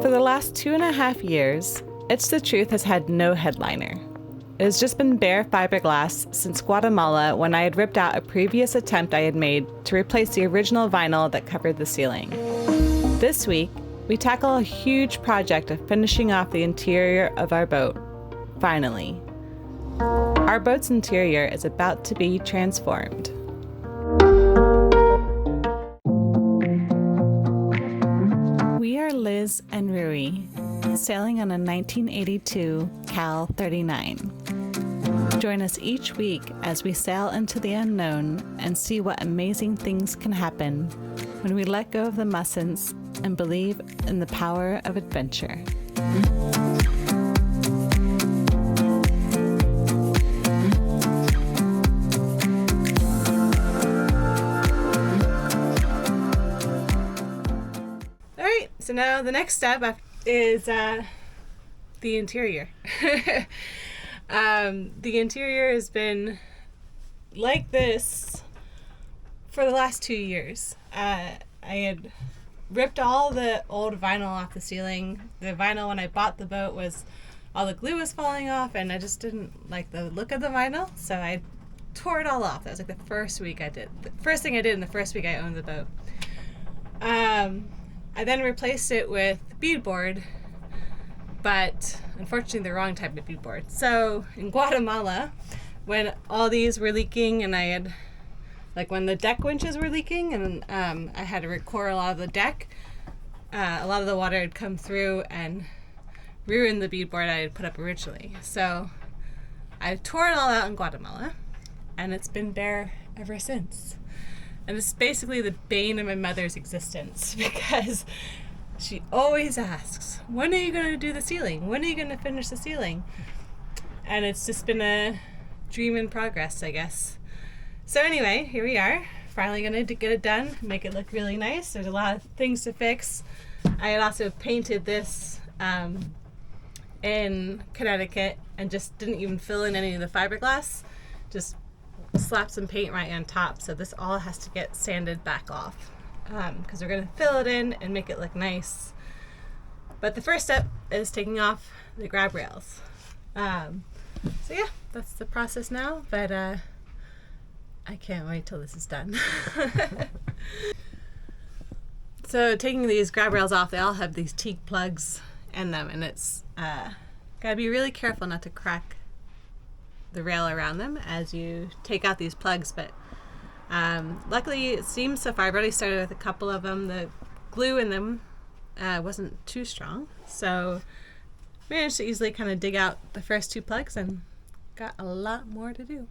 For the last 2.5 years, It's the Truth has had no headliner. It has just been bare fiberglass since Guatemala, when I had ripped out a previous attempt I had made to replace the original vinyl that covered the ceiling. This week, we tackle a huge project of finishing off the interior of our boat. Finally. Our boat's interior is about to be transformed. We are Liz and Rui, sailing on a 1982 Cal 39. Join us each week as we sail into the unknown and see what amazing things can happen when we let go of the mustn'ts and believe in the power of adventure. All right, so now the next step is the interior. The interior has been like this for the last 2 years. I had ripped all the old vinyl off the ceiling. The vinyl when I bought the boat was, all the glue was falling off, and I just didn't like the look of the vinyl, so I tore it all off. That was like the first thing I did in the first week I owned the boat. I then replaced it with beadboard, but unfortunately the wrong type of beadboard. So in Guatemala, when all these were leaking, and I had, like when the deck winches were leaking, and I had to recore a lot of the deck, a lot of the water had come through and ruined the beadboard I had put up originally. So I tore it all out in Guatemala, and it's been bare ever since. And it's basically the bane of my mother's existence, because she always asks, when are you going to do the ceiling? When are you going to finish the ceiling? And it's just been a dream in progress, I guess. So anyway, here we are. Finally going to get it done, make it look really nice. There's a lot of things to fix. I had also painted this in Connecticut and just didn't even fill in any of the fiberglass. Just slap some paint right on top, so this all has to get sanded back off, because we're going to fill it in and make it look nice. But the first step is taking off the grab rails. So yeah, that's the process now, but I can't wait till this is done. So taking these grab rails off, they all have these teak plugs in them, and it's gotta be really careful not to crack the rail around them as you take out these plugs, but luckily it seems so far, I've already started with a couple of them. The glue in them wasn't too strong, so managed to easily kind of dig out the first 2 plugs and got a lot more to do.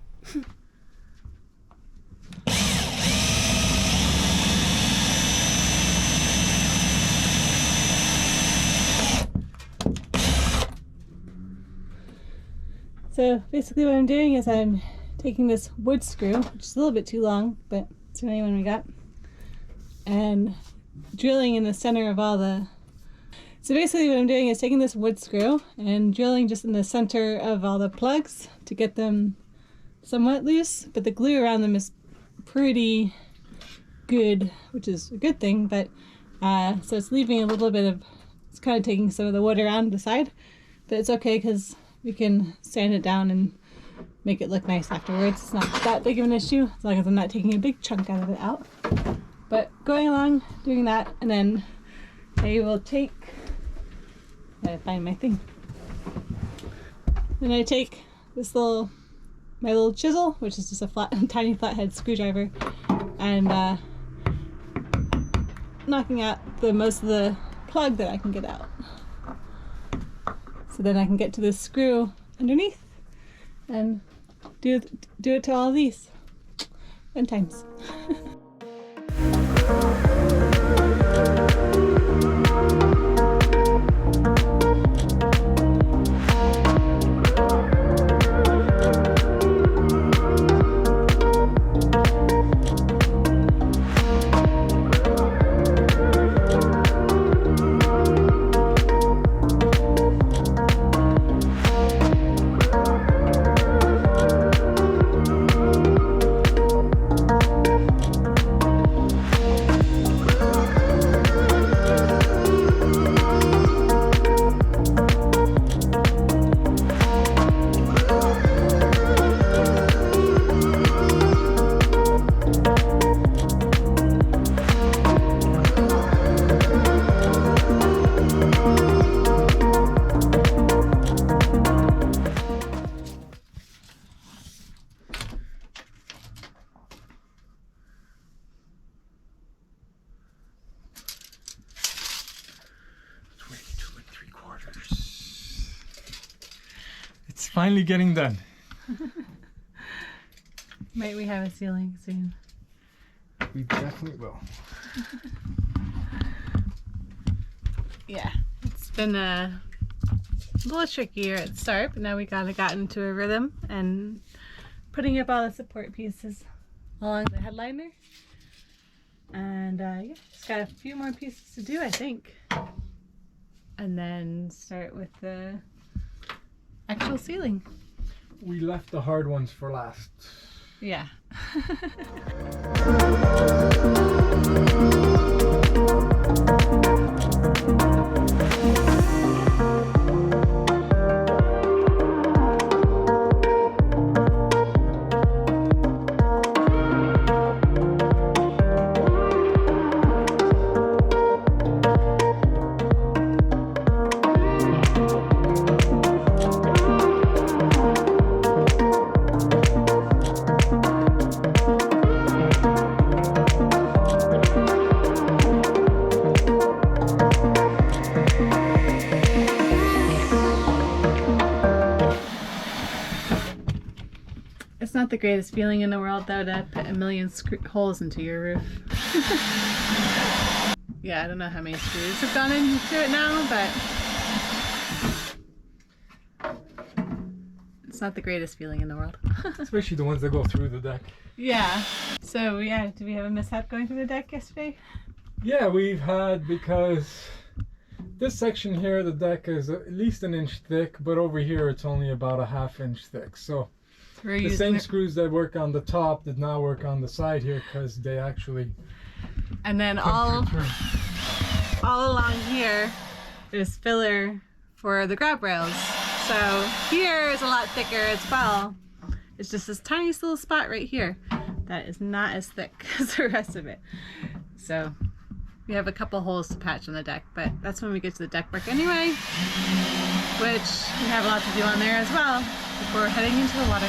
So basically what I'm doing is I'm taking this wood screw, which is a little bit too long, but it's the only one we got, and drilling in the center of all the... So basically what I'm doing is taking this wood screw and drilling just in the center of all the plugs to get them somewhat loose, but the glue around them is pretty good, which is a good thing, but so it's leaving a little bit of... It's kind of taking some of the wood around the side, but it's okay because we can sand it down and make it look nice afterwards. It's not that big of an issue, as long as I'm not taking a big chunk out of it out. But going along, doing that, and then I will take... I gotta find my thing. Then I take this my little chisel, which is just a tiny flathead screwdriver, and knocking out most of the plug that I can get out. So then I can get to this screw underneath and do it to all of these. Fun times. finally getting done. Might we have a ceiling soon? We definitely will. Yeah, it's been a little trickier at the start, but now we kind of got into a rhythm and putting up all the support pieces along the headliner. And yeah, just got a few more pieces to do, I think. And then start with the actual ceiling. We left the hard ones for last. Yeah. It's not the greatest feeling in the world, though, to put a million holes into your roof. Yeah, I don't know how many screws have gone into it now, but it's not the greatest feeling in the world. Especially the ones that go through the deck. Yeah. So, yeah, did we have a mishap going through the deck yesterday? Yeah, we've had, because this section here, the deck is at least an inch thick, but over here it's only about a ½ inch thick. So the same screws that work on the top did not work on the side here because they actually. And then all along here is filler for the grab rails. So here is a lot thicker as well. It's just this tiny little spot right here that is not as thick as the rest of it. So we have a couple holes to patch on the deck, but that's when we get to the deck work anyway, which we have a lot to do on there as well before heading into the water.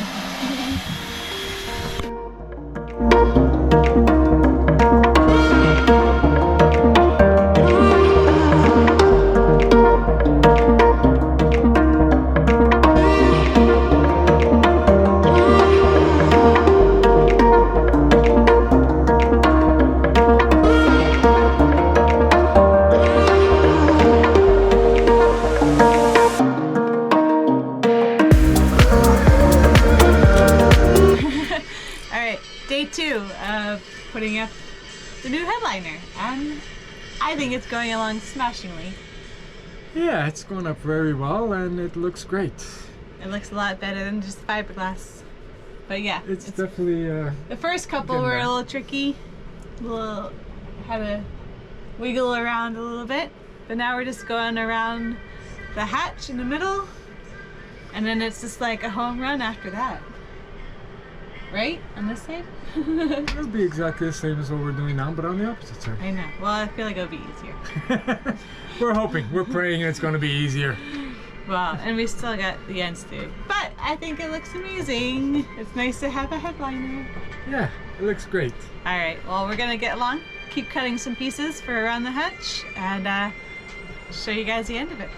Day 2 of putting up the new headliner, and I think it's going along smashingly. Yeah, it's going up very well and it looks great. It looks a lot better than just fiberglass. But yeah, it's definitely the first couple were a little tricky. Had to wiggle around a little bit, but now we're just going around the hatch in the middle, and then it's just like a home run after that. Right? On this side? It'll be exactly the same as what we're doing now, but on the opposite side. I know. Well, I feel like it'll be easier. We're hoping. We're praying it's going to be easier. Well, and we still got the ends to do. But I think it looks amazing. It's nice to have a headliner. Yeah, it looks great. Alright, well, we're going to get along. Keep cutting some pieces for around the hatch and show you guys the end of it.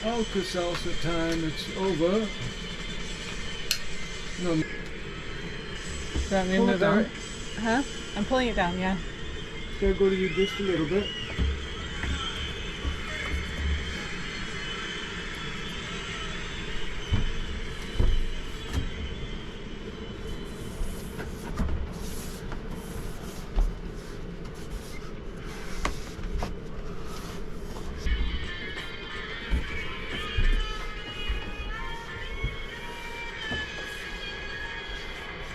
Alka-Seltzer time, it's over. No. Pull it down. Huh? I'm pulling it down, yeah. Gotta go to you just a little bit.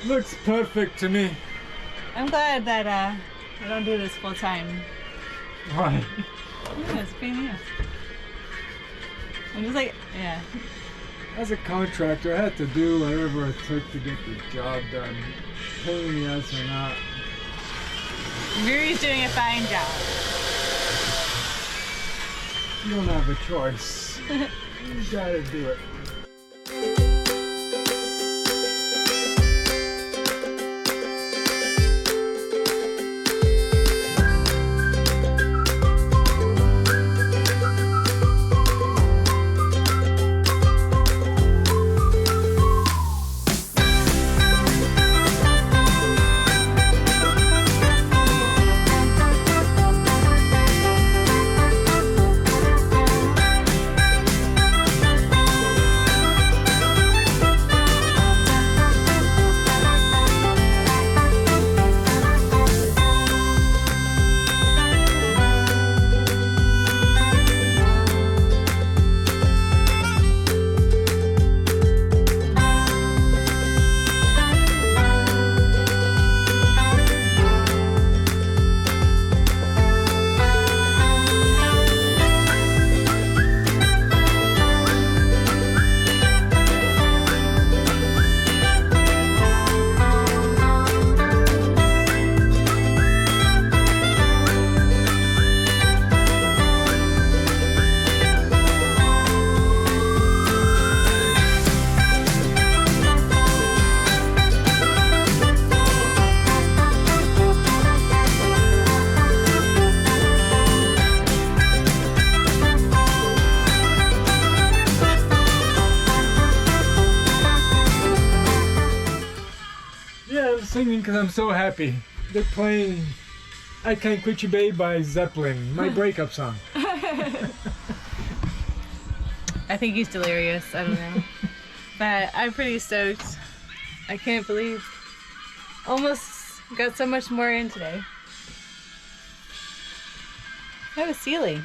Looks perfect to me. I'm glad that I don't do this full time. Why? Yeah, it's a pain in the ass. I'm just like, yeah. As a contractor, I had to do whatever it took to get the job done. Pain in the ass or not. Muri's doing a fine job. You don't have a choice. You gotta do it. singing because I'm so happy. They're playing I Can't Quit You Babe by Zeppelin, my breakup song. I think he's delirious. I don't know. But I'm pretty stoked. I can't believe almost got so much more in today. I have a ceiling.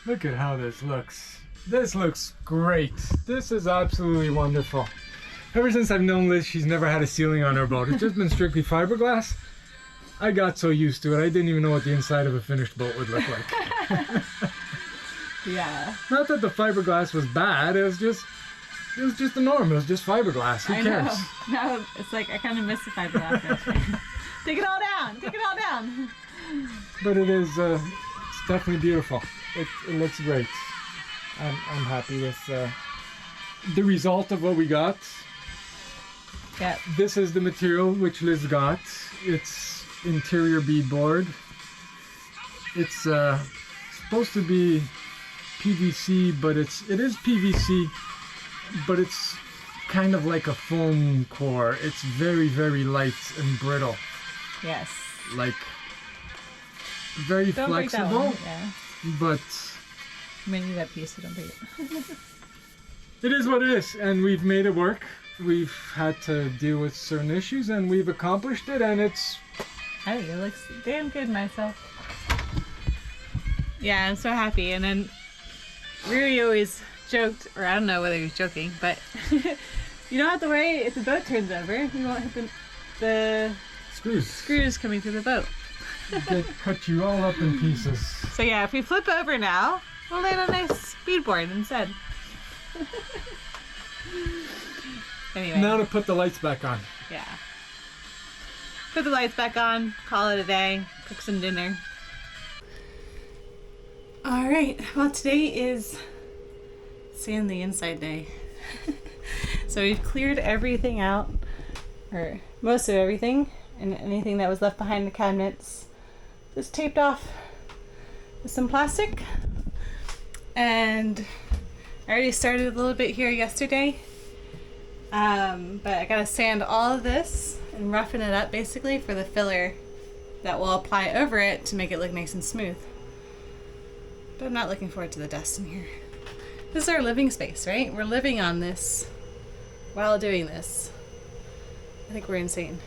Look at how this looks. This looks great. This is absolutely wonderful. Ever since I've known Liz, she's never had a ceiling on her boat. It's just been strictly fiberglass. I got so used to it, I didn't even know what the inside of a finished boat would look like. Yeah. Not that the fiberglass was bad, it was just the norm. It was just fiberglass. Who cares? No, it's like I kind of miss the fiberglass. Take it all down. Take it all down. But it is, it's definitely beautiful. It looks great. I'm happy with the result of what we got. Yeah. This is the material which Liz got. It's interior beadboard. It's supposed to be PVC, but it is PVC, but it's kind of like a foam core. It's very, very light and brittle. Yes. Like very Don't break that flexible. one. Yeah. But Maybe that piece, so don't break it. it is what it is, and we've made it work. We've had to deal with certain issues, and we've accomplished it, and it's... I think it looks damn good myself. Yeah, I'm so happy. And then Riri always joked, or I don't know whether he was joking, but you don't have to worry if the boat turns over. You won't hit the screws coming through the boat. They cut you all up in pieces. So yeah, if we flip over now, we'll land a nice speedboard instead. Anyway. Now to put the lights back on. Yeah. Put the lights back on, call it a day, cook some dinner. Alright, well today is sand the inside day. So we've cleared everything out, or most of everything, and anything that was left behind the cabinets just taped off with some plastic. And I already started a little bit here yesterday. But I gotta sand all of this and roughen it up basically for the filler that will apply over it to make it look nice and smooth. But I'm not looking forward to the dust in here. This is our living space, right? We're living on this while doing this. I think we're insane.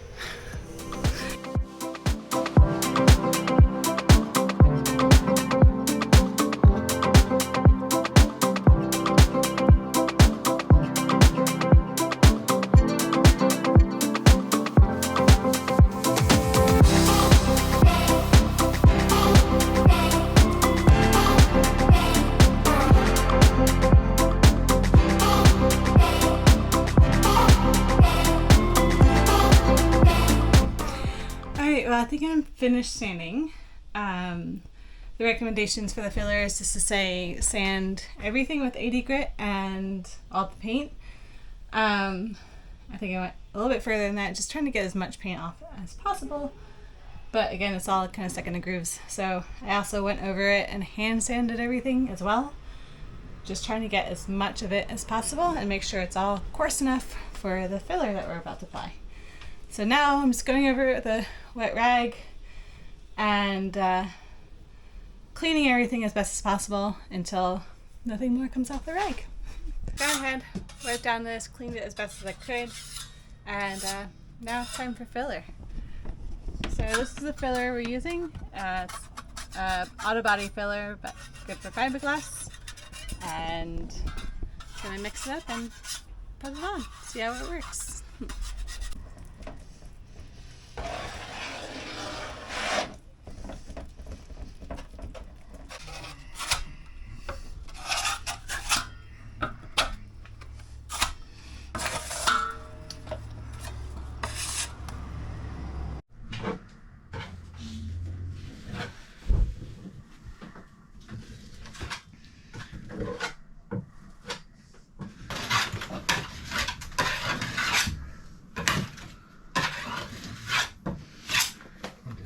Well, I think I'm finished sanding. The recommendations for the filler is just to say sand everything with 80 grit and all the paint. I think I went a little bit further than that, just trying to get as much paint off as possible. But again, it's all kind of stuck in the grooves. So I also went over it and hand sanded everything as well. Just trying to get as much of it as possible and make sure it's all coarse enough for the filler that we're about to apply. So now I'm just going over it with a wet rag and cleaning everything as best as possible until nothing more comes off the rag. Gone ahead, wiped down this, cleaned it as best as I could, and now it's time for filler. So this is the filler we're using. It's auto body filler, but good for fiberglass. And I'm gonna mix it up and put it on, see how it works.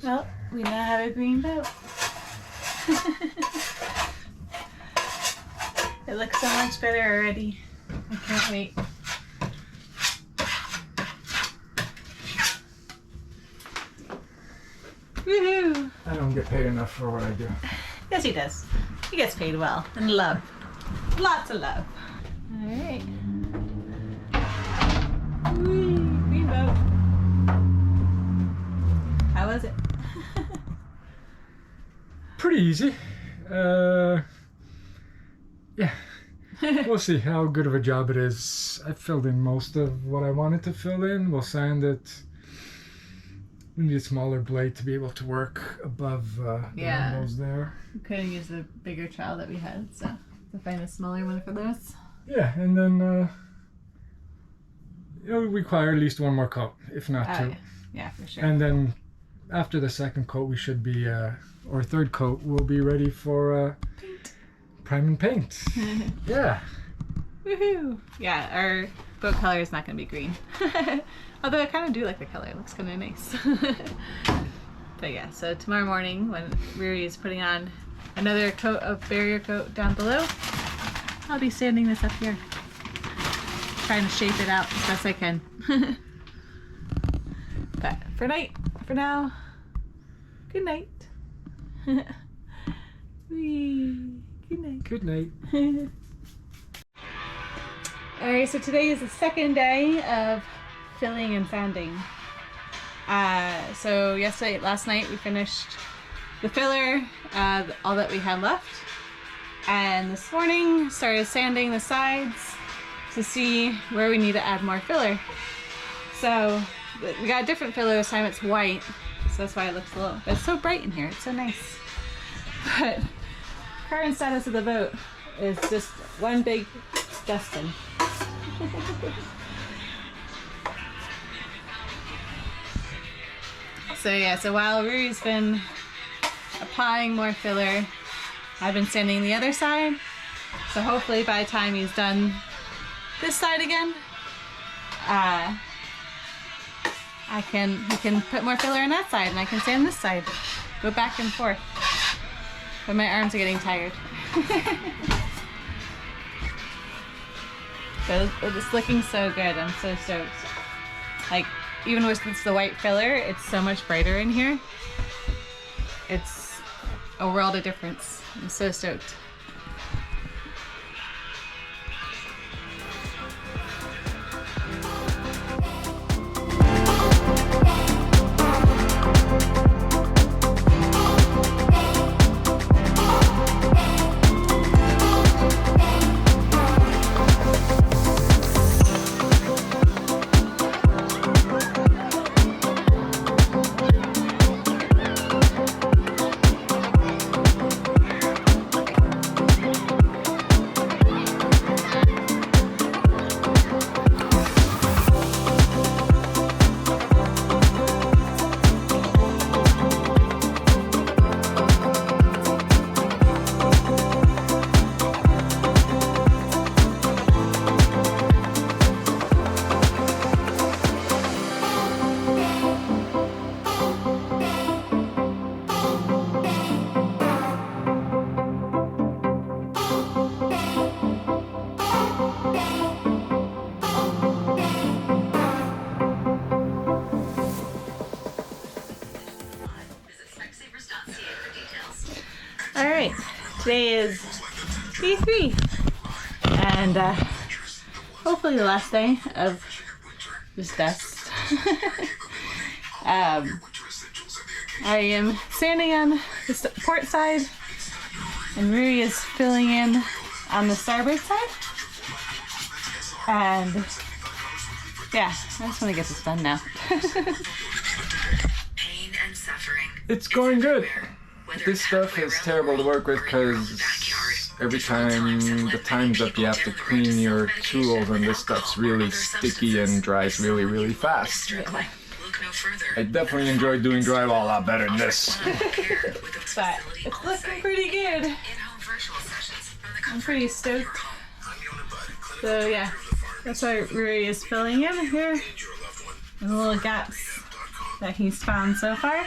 Well, we now have a green boat. It looks so much better already. I can't wait. Woohoo! I don't get paid enough for what I do. Yes, he does. He gets paid well. And love. Lots of love. Alright. Green boat. How was it? Pretty easy. Yeah. We'll see how good of a job it is. I filled in most of what I wanted to fill in. We'll sand it. We need a smaller blade to be able to work above the windows there. We couldn't use the bigger trowel that we had, so to find a smaller one for those. Yeah, and then it'll require at least one more coat, if not two. Yeah, for sure. And then after the second coat, we should be, or third coat, we'll be ready for paint. Prime and paint. Yeah. Woohoo! Yeah, our boat color is not going to be green. Although I kind of do like the color. It looks kind of nice. But yeah, so tomorrow morning when Riri is putting on another coat of barrier coat down below, I'll be sanding this up here. Trying to shape it out as best I can. But for now, good night. Good night. Good night. Alright, so today is the second day of filling and sanding. So last night we finished the filler, all that we had left. And this morning started sanding the sides to see where we need to add more filler. So we got a different filler this time, it's white. So that's why it looks it's so bright in here, it's so nice. But current status of the boat is just one big dusting. So while Ruri's been applying more filler, I've been sanding the other side. So hopefully by the time he's done this side again, he can put more filler on that side and I can sand this side. Go back and forth. But my arms are getting tired. So it's looking so good. I'm so stoked. Like, even with the white filler, it's so much brighter in here. It's a world of difference. I'm so stoked. Alright, today is day 3 and hopefully the last day of this dust. I am standing on the port side and Ruri is filling in on the starboard side. And yeah, I just want to get this done now. It's going good. This stuff is terrible to work with because every time the time's up you have to clean your tools and this stuff's really sticky and dries really, really fast. I definitely enjoy doing drywall a lot better than this. But it's looking pretty good. I'm pretty stoked. So yeah, that's why Ruri is filling in here. The little gaps that he's found so far.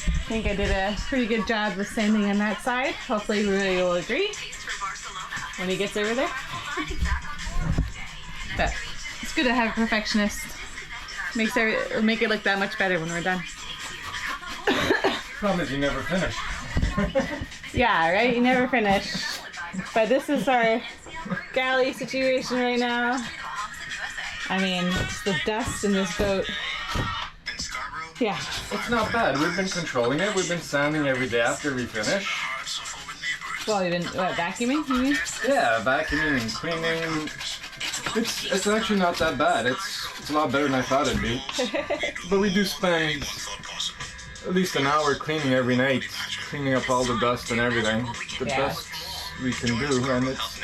I think I did a pretty good job with sanding on that side. Hopefully Ruri will agree when he gets over there. But it's good to have a perfectionist. Make it look that much better when we're done. Problem is you never finish. Yeah, right? You never finish. But this is our galley situation right now. I mean, it's the dust in this boat. Yeah. It's not bad. We've been controlling it. We've been sanding every day after we finish. Well, you've been, what, vacuuming, you mean? Yeah, vacuuming and cleaning. It's actually not that bad. It's a lot better than I thought it'd be. But we do spend at least an hour cleaning every night, cleaning up all the dust and everything. The best we can do, and it's,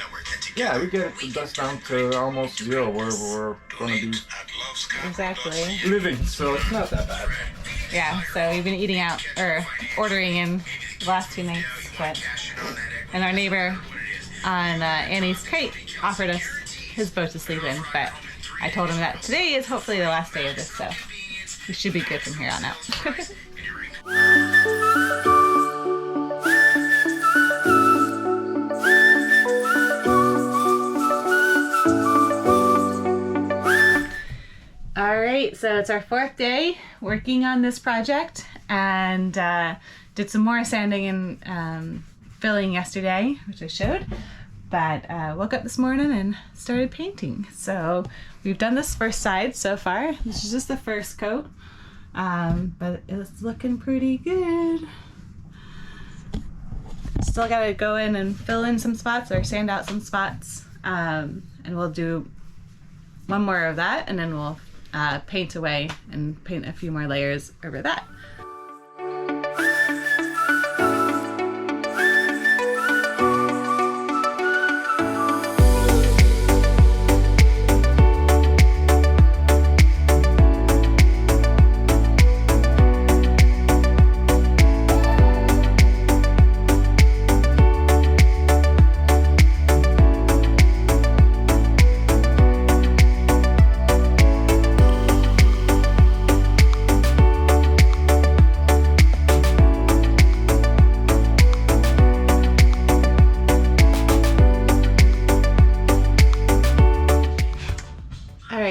yeah, we get the dust down to almost zero where we're going to be living, so it's not that bad. Yeah, so we've been eating out, or ordering in the last 2 nights, but, and our neighbor on Annie's crate offered us his boat to sleep in, but I told him that today is hopefully the last day of this, so we should be good from here on out. All right, so it's our 4th day working on this project, and did some more sanding and filling yesterday, which I showed, but woke up this morning and started painting. So we've done this first side so far. This is just the first coat, but it's looking pretty good. Still gotta go in and fill in some spots or sand out some spots, and we'll do one more of that, and then we'll paint away and paint a few more layers over that.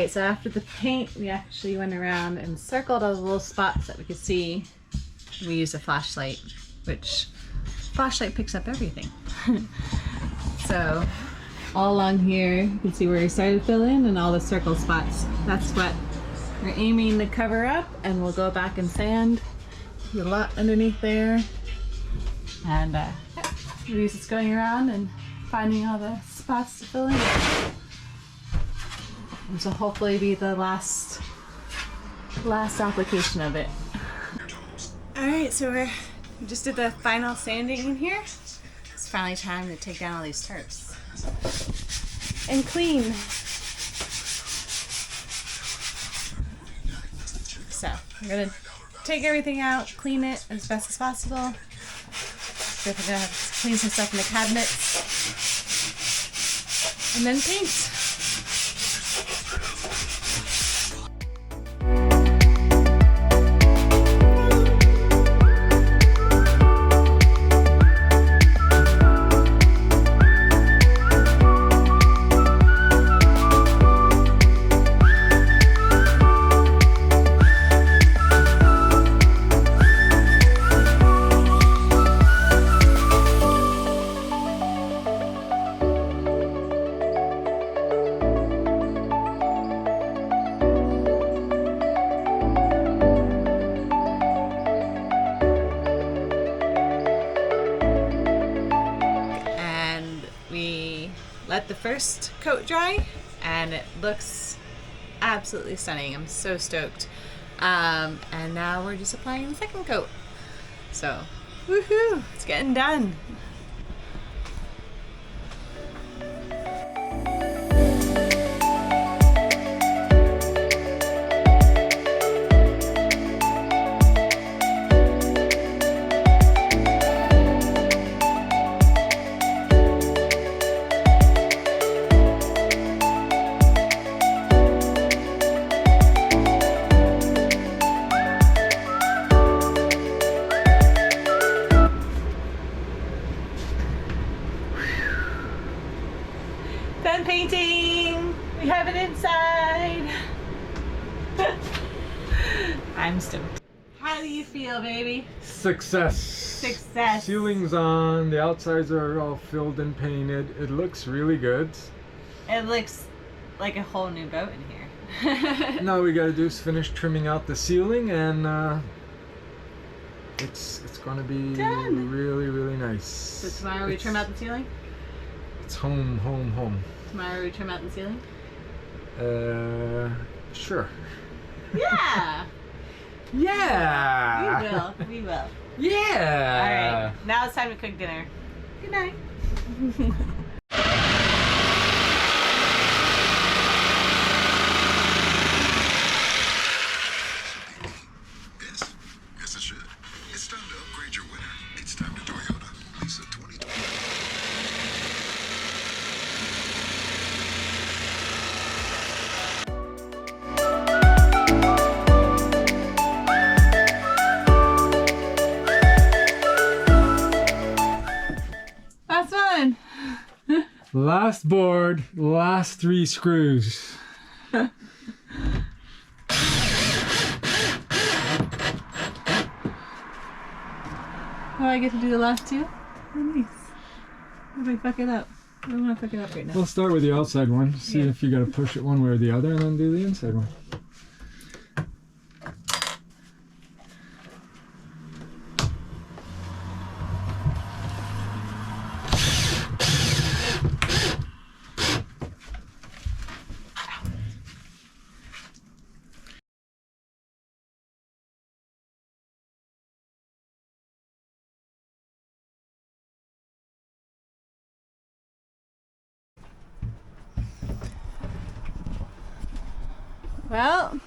So after the paint, we actually went around and circled all the little spots that we could see. We used a flashlight, which flashlight picks up everything. So all along here, you can see where we started to fill in and all the circle spots. That's what we're aiming to cover up, and we'll go back and sand. There's a lot underneath there. And yeah, we're just going around and finding all the spots to fill in. And so hopefully be the last application of it. All right, so we just did the final sanding in here. It's finally time to take down all these tarps and clean. So I'm gonna take everything out, clean it as best as possible. So we're gonna have to clean some stuff in the cabinets, and then paint. Let the first coat dry, and it looks absolutely stunning. I'm so stoked. And now we're just applying the second coat. So, woohoo! It's getting done. Done painting! We have it inside! I'm stoked. How do you feel, baby? Success. Success. Ceiling's on. The outsides are all filled and painted. It looks really good. It looks like a whole new boat in here. Now we gotta do is finish trimming out the ceiling, and it's gonna be done. really, really nice. So tomorrow we trim out the ceiling? It's home. Tomorrow we trim out the ceiling? Sure. Yeah! Yeah! We will. Yeah! Alright, now it's time to cook dinner. Good night. Yes, it should. It's time to upgrade your winner. It's time to Toyota. Lisa 2020. That's fun. Last board, last 3 screws. Oh, I get to do the last 2? Oh, nice. What if I fuck it up? I don't want to fuck it up right now. We'll start with the outside one, see if you gotta push it one way or the other, and then do the inside one. Well,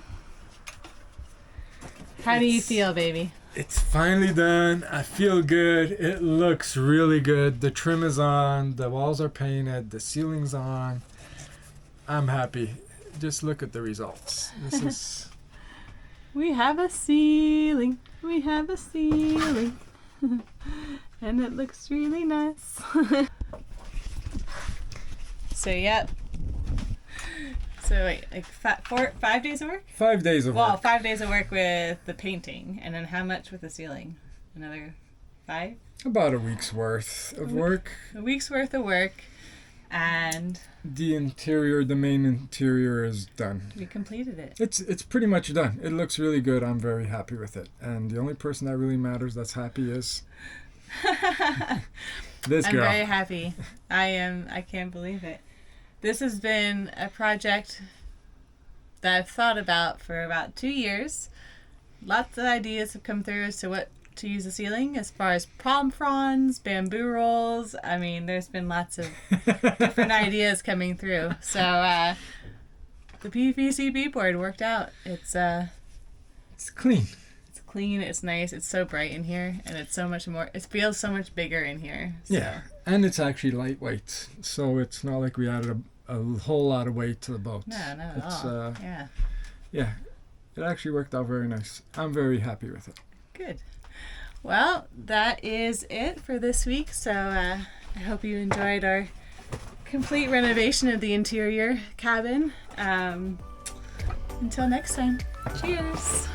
how do you feel, baby? It's finally done. I feel good. It looks really good. The trim is on, the walls are painted, the ceiling's on. I'm happy. Just look at the results. This is... We have a ceiling. We have a ceiling. And it looks really nice. So, yep. So, wait, like 5 days of work? 5 days of Well, work. 5 days of work with the painting. And then how much with the ceiling? Another 5? About a week's worth of work. A week's worth of work. And The interior, the main interior is done. we completed it. It's pretty much done. It looks really good. I'm very happy with it. And the only person that really matters that's happy is this I'm girl. very happy. I can't believe it. This has been a project that I've thought about for about 2 years. Lots of ideas have come through as to what to use the ceiling as far as palm fronds, bamboo rolls. I mean, there's been lots of different ideas coming through. So the PVC beadboard worked out. It's clean. It's clean, it's nice, it's so bright in here, and it's so much more, it feels so much bigger in here. So. Yeah, and it's actually lightweight, so it's not like we added a whole lot of weight to the boat. No, not at It's, all. Yeah. Yeah, it actually worked out very nice. I'm very happy with it. Good. Well, that is it for this week. So I hope you enjoyed our complete renovation of the interior cabin. Until next time, cheers.